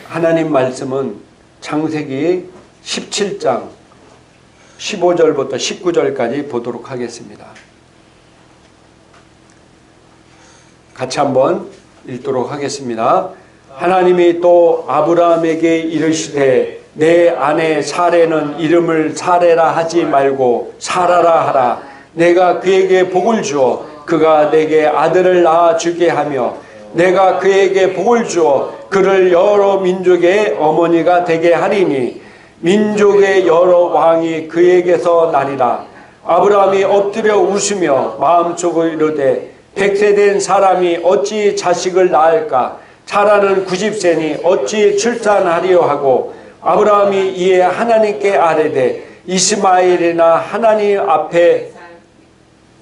하나님 말씀은 창세기 17장 15절부터 19절까지 보도록 하겠습니다. 같이 한번 읽도록 하겠습니다. 하나님이 또 아브라함에게 이르시되 내 아내 사레는 이름을 사레라 하지 말고 사라라 하라. 내가 그에게 복을 주어 그가 내게 아들을 낳아 주게 하며 내가 그에게 복을 주어 그를 여러 민족의 어머니가 되게 하리니 민족의 여러 왕이 그에게서 나리라. 아브라함이 엎드려 웃으며 마음속으로 이르되 100세 된 사람이 어찌 자식을 낳을까? 사라는 90세니 어찌 출산하리요 하고 아브라함이 이에 하나님께 아뢰되 이스마엘이나 하나님 앞에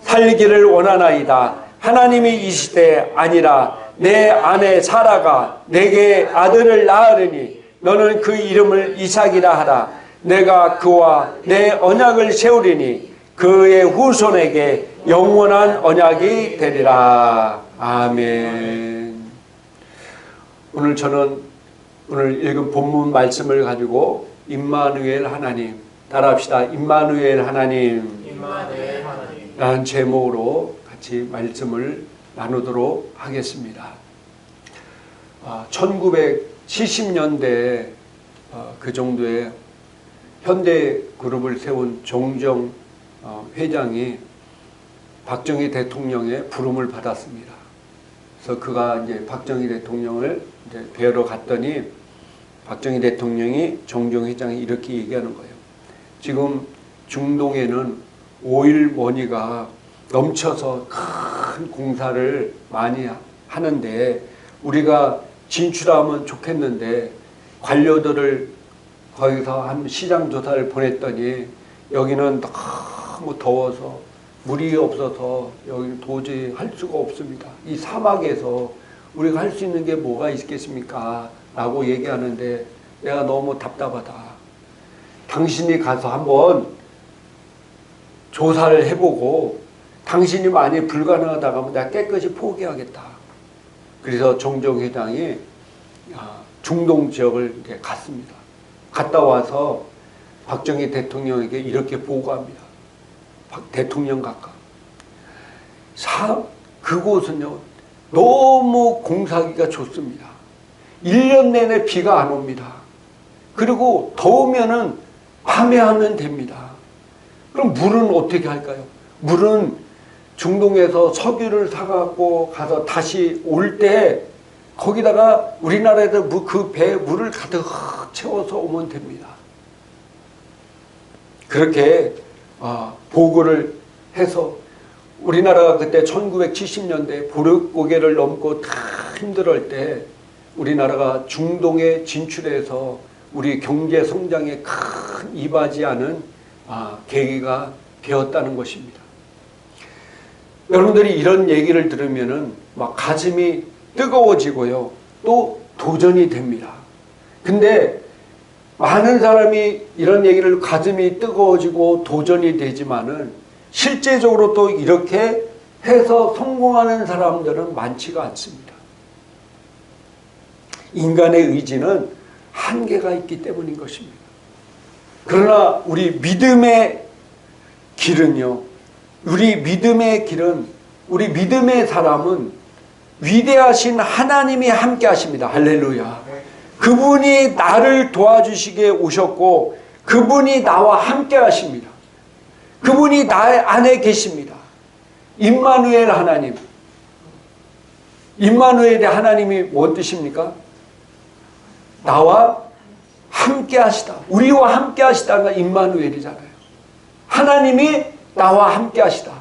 살기를 원하나이다. 하나님이 이시되 아니라 내 아내 사라가 내게 아들을 낳으리니 너는 그 이름을 이삭이라 하라. 내가 그와 내 언약을 세우리니 그의 후손에게 영원한 언약이 되리라. 아멘. 오늘 저는 오늘 읽은 본문 말씀을 가지고 임마누엘 하나님, 따라합시다. 임마누엘 하나님, 임마누엘 하나님 라는 제목으로 같이 말씀을 나누도록 하겠습니다. 1970년대 그 정도의 현대 그룹을 세운 정정 회장이 박정희 대통령의 부름을 받았습니다. 그래서 그가 이제 박정희 대통령을 이제 뵈러 갔더니 박정희 대통령이 정정 회장이 이렇게 얘기하는 거예요. 지금 중동에는 오일 머니가 넘쳐서 큰 공사를 많이 하는데 우리가 진출하면 좋겠는데 관료들을 거기서 한 시장 조사를 보냈더니 여기는 너무 더워서 물이 없어서 여기 도저히 할 수가 없습니다. 이 사막에서 우리가 할 수 있는 게 뭐가 있겠습니까? 라고 얘기하는데 내가 너무 답답하다. 당신이 가서 한번 조사를 해보고 당신이 많이 불가능하다고 하면 내가 깨끗이 포기하겠다. 그래서 정정 회장이 중동 지역을 이렇게 갔습니다. 갔다 와서 박정희 대통령에게 이렇게 보고합니다. 대통령 각하. 그곳은요, 너무 공사하기가 좋습니다. 1년 내내 비가 안 옵니다. 그리고 더우면은 밤에 하면 됩니다. 그럼 물은 어떻게 할까요? 물은 중동에서 석유를 사갖고 가서 다시 올 때 거기다가 우리나라에서 그 배에 물을 가득 채워서 오면 됩니다. 그렇게 보고를 해서 우리나라가 그때 1970년대 보릿고개를 넘고 다 힘들을 때 우리나라가 중동에 진출해서 우리 경제 성장에 큰 이바지하는 계기가 되었다는 것입니다. 여러분들이 이런 얘기를 들으면은 막 가슴이 뜨거워지고요. 또 도전이 됩니다. 근데 많은 사람이 이런 얘기를 가슴이 뜨거워지고 도전이 되지만은 실제적으로 또 이렇게 해서 성공하는 사람들은 많지가 않습니다. 인간의 의지는 한계가 있기 때문인 것입니다. 그러나 우리 믿음의 길은요, 우리 믿음의 사람은 위대하신 하나님이 함께 하십니다. 할렐루야. 그분이 나를 도와주시기에 오셨고 그분이 나와 함께 하십니다. 그분이 나의 안에 계십니다. 임마누엘 하나님. 임마누엘의 하나님이 뭔 뜻입니까? 나와 함께 하시다. 우리와 함께 하시다가 임마누엘이잖아요. 하나님이 나와 함께 하시다.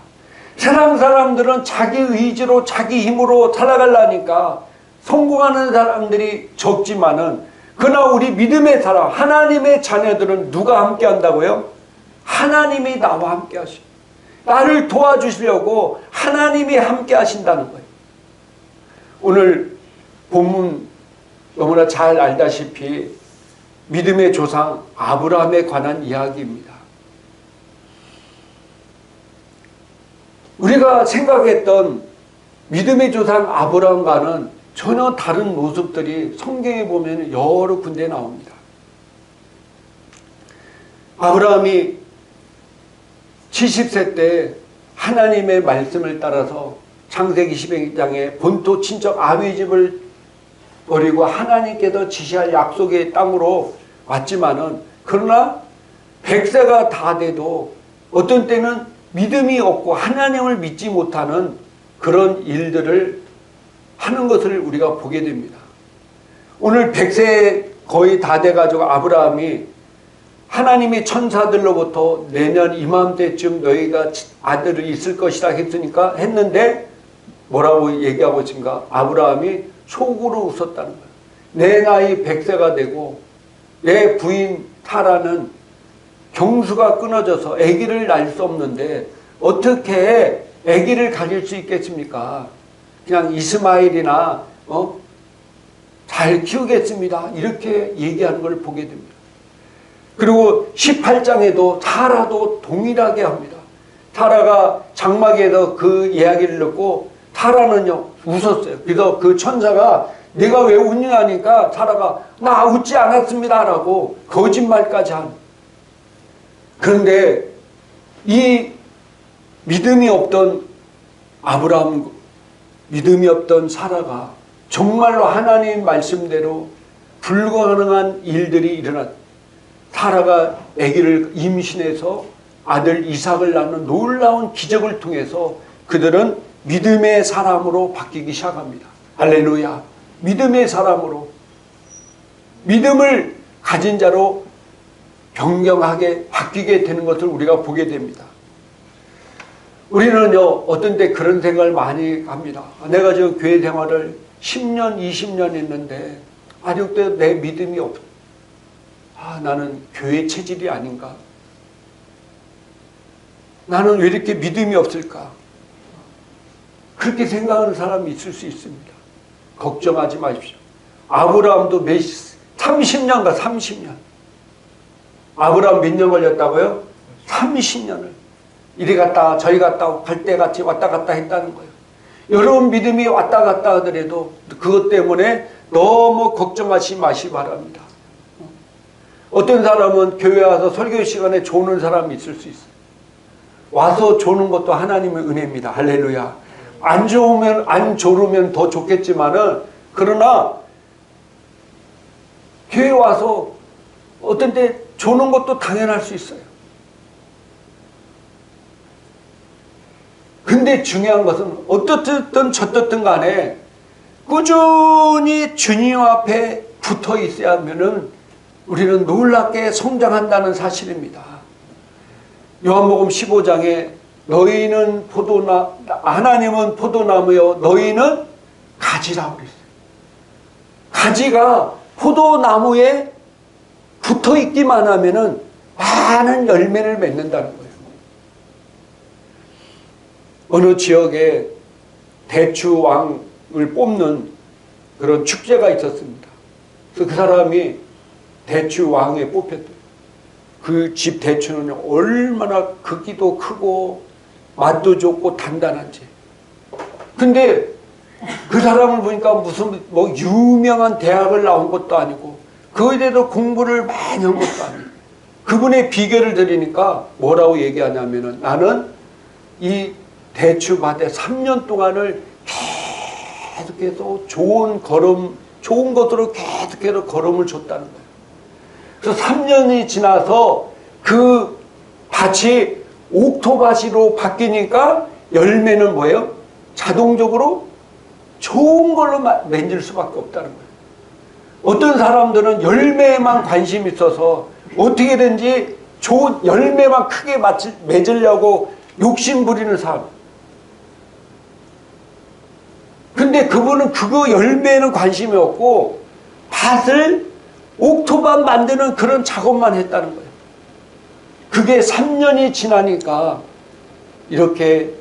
세상 사람들은 자기 의지로 자기 힘으로 살아가려니까 성공하는 사람들이 적지만은 그러나 우리 믿음의 사람 하나님의 자녀들은 누가 함께 한다고요? 하나님이 나와 함께 하시고 나를 도와주시려고 하나님이 함께 하신다는 거예요. 오늘 본문 너무나 잘 알다시피 믿음의 조상 아브라함에 관한 이야기입니다. 우리가 생각했던 믿음의 조상 아브라함과는 전혀 다른 모습들이 성경에 보면 여러 군데 나옵니다. 아브라함이 70세 때 하나님의 말씀을 따라서 창세기 12장에 본토 친척 아비 집을 버리고 하나님께서 지시할 약속의 땅으로 왔지만은, 그러나 100세가 다 돼도 어떤 때는 믿음이 없고 하나님을 믿지 못하는 그런 일들을 하는 것을 우리가 보게 됩니다. 오늘 100세 거의 다 돼가지고 아브라함이 하나님이 천사들로부터 내년 이맘때쯤 너희가 아들이 있을 것이다 했는데 뭐라고 얘기하고 있습니까? 아브라함이 속으로 웃었다는 거예요. 내 나이 100세가 되고 내 부인 타라는 경수가 끊어져서 아기를 낳을 수 없는데 어떻게 아기를 가질 수 있겠습니까? 그냥 이스마엘이나 잘 키우겠습니다. 이렇게 얘기하는 걸 보게 됩니다. 그리고 18장에도 타라도 동일하게 합니다. 타라가 장막에서 그 이야기를 듣고 타라는요 웃었어요. 그래서 그 천사가 내가 왜 웃냐 하니까 타라가 나 웃지 않았습니다 라고 거짓말까지 한. 그런데 이 믿음이 없던 아브라함, 믿음이 없던 사라가 정말로 하나님 말씀대로 불가능한 일들이 일어났. 사라가 아기를 임신해서 아들 이삭을 낳는 놀라운 기적을 통해서 그들은 믿음의 사람으로 바뀌기 시작합니다. 할렐루야. 믿음의 사람으로, 믿음을 가진 자로 변경하게 바뀌게 되는 것을 우리가 보게 됩니다. 우리는요 어떤 때 그런 생각을 많이 합니다. 내가 지금 교회 생활을 10년 20년 했는데 아직도 내 믿음이 없어. 나는 교회 체질이 아닌가? 나는 왜 이렇게 믿음이 없을까? 그렇게 생각하는 사람이 있을 수 있습니다. 걱정하지 마십시오. 아브라함도 30년가 30년. 아브라함 몇 년 걸렸다고요? 30년을. 이리 갔다 저리 갔다 갈대같이 왔다 갔다 했다는 거예요. 여러분 믿음이 왔다 갔다 하더라도 그것 때문에 너무 걱정하지 마시기 바랍니다. 어떤 사람은 교회 와서 설교 시간에 조는 사람이 있을 수 있어요. 와서 조는 것도 하나님의 은혜입니다. 할렐루야. 안 조르면 더 좋겠지만은, 그러나 교회 와서 어떤 때 조는 것도 당연할 수 있어요. 근데 중요한 것은 어떻든 저떻든 간에 꾸준히 주님 앞에 붙어 있어야 하면은 우리는 놀랍게 성장한다는 사실입니다. 요한복음 15장에 너희는 하나님은 포도나무요 너희는 가지라고 그랬어요. 가지가 포도나무에 붙어 있기만 하면은 많은 열매를 맺는다는 거예요. 어느 지역에 대추왕을 뽑는 그런 축제가 있었습니다. 그래서 그 사람이 대추왕에 뽑혔대요. 그 집 대추는 얼마나 크기도 크고 맛도 좋고 단단한지. 근데 그 사람을 보니까 무슨 유명한 대학을 나온 것도 아니고 그에 대해서 공부를 많이 한 것도 아니고, 그분의 비결을 들으니까 뭐라고 얘기하냐면은 나는 이 대추밭에 3년 동안을 계속해서 좋은 것으로 계속해서 걸음을 줬다는 거예요. 그래서 3년이 지나서 그 밭이 옥토밭으로 바뀌니까 열매는 뭐예요? 자동적으로 좋은 걸로 맺을 수밖에 없다는 거예요. 어떤 사람들은 열매에만 관심이 있어서 어떻게든지 좋은 열매만 크게 맺으려고 욕심 부리는 사람. 근데 그분은 그거 열매에는 관심이 없고 밭을 옥토밭 만드는 그런 작업만 했다는 거예요. 그게 3년이 지나니까 이렇게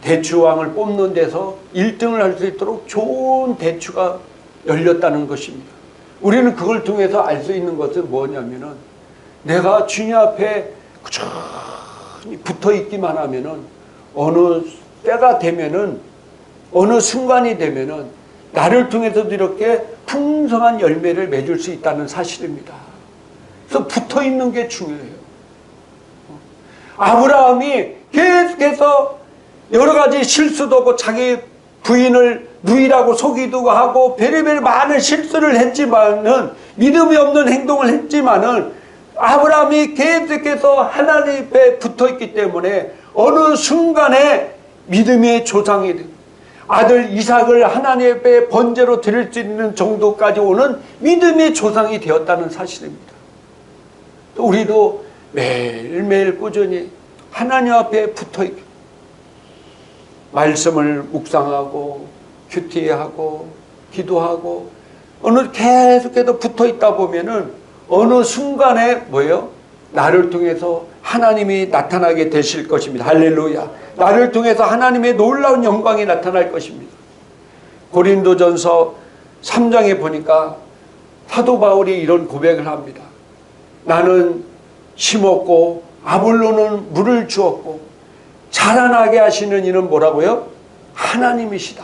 대추왕을 뽑는 데서 1등을 할 수 있도록 좋은 대추가 열렸다는 것입니다. 우리는 그걸 통해서 알 수 있는 것은 뭐냐면은 내가 주님 앞에 꾸준히 붙어 있기만 하면은 어느 때가 되면은 어느 순간이 되면은 나를 통해서도 이렇게 풍성한 열매를 맺을 수 있다는 사실입니다. 그래서 붙어 있는 게 중요해요. 아브라함이 계속해서 여러 가지 실수도 하고 자기 부인을 누이라고 속이기도 하고 별의별 많은 실수를 했지만은, 믿음이 없는 행동을 했지만은 아브라함이 계속해서 하나님 앞에 붙어 있기 때문에 어느 순간에 믿음의 조상이 됩니다. 아들 이삭을 하나님 앞에 번제로 드릴 수 있는 정도까지 오는 믿음의 조상이 되었다는 사실입니다. 우리도 매일매일 꾸준히 하나님 앞에 붙어 있고 말씀을 묵상하고 큐티하고 기도하고 어느 계속해서 붙어 있다 보면은 어느 순간에 뭐예요? 나를 통해서 하나님이 나타나게 되실 것입니다. 할렐루야. 나를 통해서 하나님의 놀라운 영광이 나타날 것입니다. 고린도전서 3장에 보니까 사도 바울이 이런 고백을 합니다. 나는 심었고 아볼로는 물을 주었고 자라나게 하시는 이는 뭐라고요? 하나님이시다.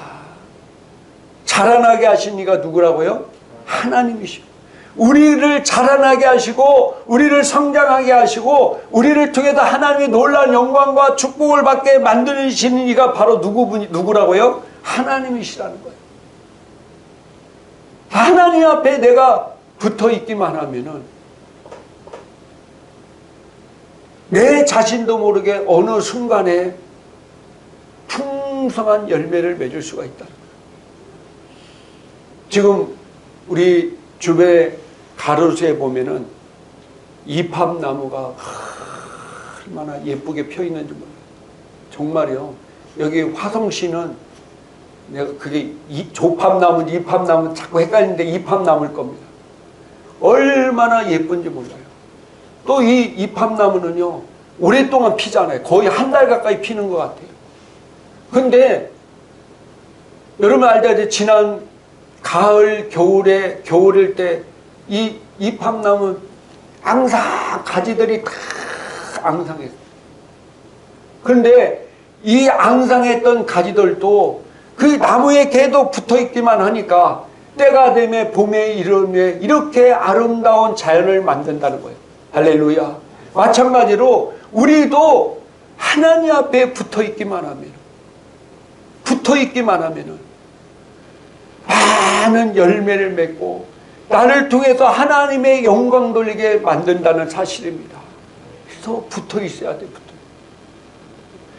자라나게 하신 이가 누구라고요? 하나님이시고, 우리를 자라나게 하시고 우리를 성장하게 하시고 우리를 통해서 하나님의 놀라운 영광과 축복을 받게 만드시는 이가 바로 누구라고요? 하나님이시라는 거예요. 하나님 앞에 내가 붙어 있기만 하면은 내 자신도 모르게 어느 순간에 풍성한 열매를 맺을 수가 있다는 거예요. 지금 우리 주변에 가로수에 보면은 이팝나무가 얼마나 예쁘게 펴 있는지 몰라요. 정말요. 여기 화성시는 내가 그게 조팝나무인지 이팝나무인지 자꾸 헷갈리는데 이팝나무일 겁니다. 얼마나 예쁜지 몰라요. 또 이 이팝나무는요, 오랫동안 피잖아요. 거의 한 달 가까이 피는 것 같아요. 근데 여러분 알다시피 지난 가을, 겨울일 때 이 이팝나무 앙상 가지들이 다 앙상했어요. 그런데 이 앙상했던 가지들도 그 나무에 계속 붙어 있기만 하니까 때가 되면 봄에 이르면 이렇게 아름다운 자연을 만든다는 거예요. 할렐루야. 마찬가지로 우리도 하나님 앞에 붙어 있기만 하면은 많은 열매를 맺고 나를 통해서 하나님의 영광 돌리게 만든다는 사실입니다. 그래서 붙어 있어야 돼.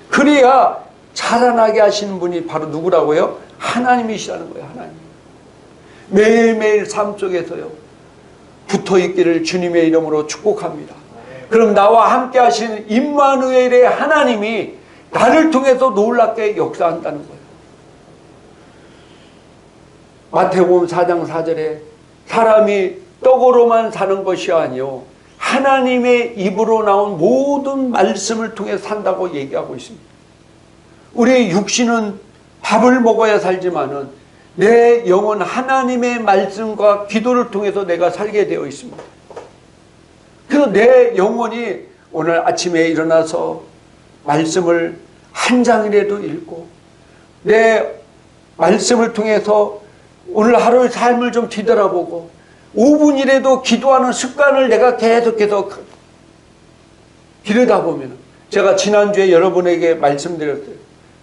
그래야 자라나게 하시는 분이 바로 누구라고요? 하나님이시라는 거예요. 하나님. 매일매일 삶 속에서요, 붙어 있기를 주님의 이름으로 축복합니다. 그럼 나와 함께 하시는 임마누엘의 하나님이 나를 통해서 놀랍게 역사한다는 거예요. 마태복음 4장 4절에 사람이 떡으로만 사는 것이 아니요 하나님의 입으로 나온 모든 말씀을 통해 산다고 얘기하고 있습니다. 우리 육신은 밥을 먹어야 살지만은 내 영은 하나님의 말씀과 기도를 통해서 내가 살게 되어 있습니다. 그래서 내 영혼이 오늘 아침에 일어나서 말씀을 한 장이라도 읽고 내 말씀을 통해서 오늘 하루의 삶을 좀 뒤돌아보고 5분이라도 기도하는 습관을 내가 계속해서 기르다 보면, 제가 지난주에 여러분에게 말씀드렸어요.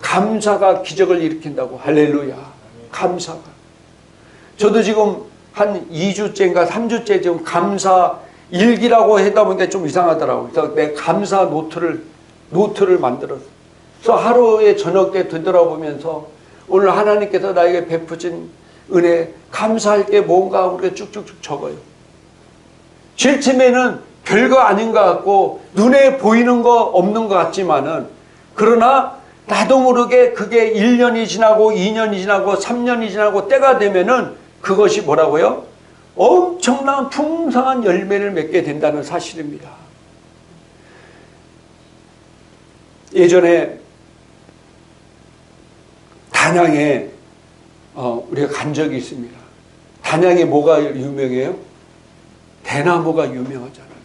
감사가 기적을 일으킨다고. 할렐루야. 감사가. 저도 지금 한 2주째인가 3주째 지금 감사 일기라고 하다 보니까 좀 이상하더라고요. 그래서 내 감사 노트를 만들었어요. 그래서 하루에 저녁 때 되돌아보면서 오늘 하나님께서 나에게 베푸신 은혜, 감사할 게 뭔가 우리가 쭉쭉쭉 적어요. 제일 처음에는 별거 아닌 것 같고 눈에 보이는 거 없는 것 같지만은, 그러나 나도 모르게 그게 1년이 지나고 2년이 지나고 3년이 지나고 때가 되면은 그것이 뭐라고요? 엄청난 풍성한 열매를 맺게 된다는 사실입니다. 예전에 단양에 우리가 간 적이 있습니다. 단양에 뭐가 유명해요? 대나무가 유명하잖아요.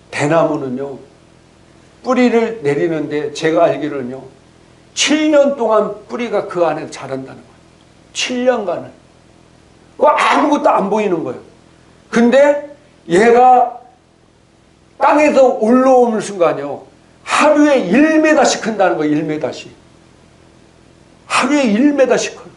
대나무는요, 뿌리를 내리는데 제가 알기로는요 7년 동안 뿌리가 그 안에 자란다는 거예요. 7년간은. 그 아무것도 안 보이는 거예요. 근데 얘가 땅에서 올라오는 순간요, 하루에 1m씩 큰다는 거예요. 1m씩. 하루에 1m씩 커요.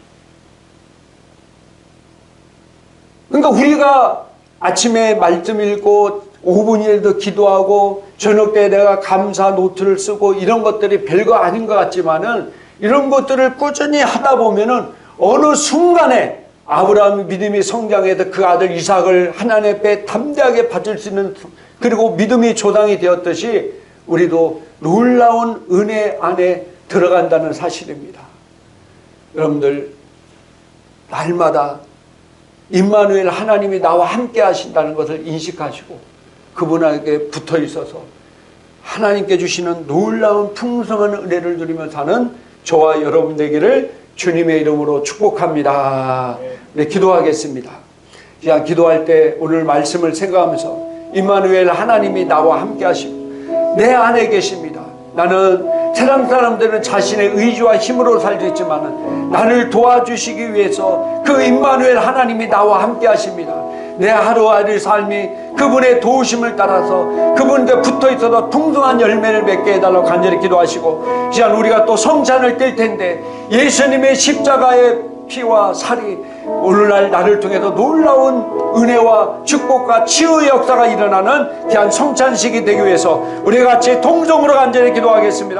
그러니까 우리가 아침에 말씀 읽고 5분이라도 기도하고 저녁 때 내가 감사 노트를 쓰고 이런 것들이 별거 아닌 것 같지만은 이런 것들을 꾸준히 하다 보면은 어느 순간에 아브라함의 믿음이 성장해서 그 아들 이삭을 하나님 앞에 담대하게 받을 수 있는, 그리고 믿음이 조당이 되었듯이 우리도 놀라운 은혜 안에 들어간다는 사실입니다. 여러분들, 날마다 임마누엘 하나님이 나와 함께 하신다는 것을 인식하시고 그분에게 붙어 있어서 하나님께 주시는 놀라운 풍성한 은혜를 누리며 사는 저와 여러분 되기를 주님의 이름으로 축복합니다. 네, 기도하겠습니다. 그냥 기도할 때 오늘 말씀을 생각하면서 임마누엘 하나님이 나와 함께 하시고 내 안에 계십니다. 나는 세상 사람들은 자신의 의지와 힘으로 살고 있지만 나를 도와주시기 위해서 그 임마누엘 하나님이 나와 함께 하십니다. 내 하루하루 삶이 그분의 도우심을 따라서 그분께 붙어 있어서 풍성한 열매를 맺게 해달라고 간절히 기도하시고, 이제 우리가 또 성찬을 뗄 텐데 예수님의 십자가의 피와 살이 오늘날 나를 통해서 놀라운 은혜와 축복과 치유의 역사가 일어나는 귀한 성찬식이 되기 위해서 우리 같이 동정으로 간절히 기도하겠습니다.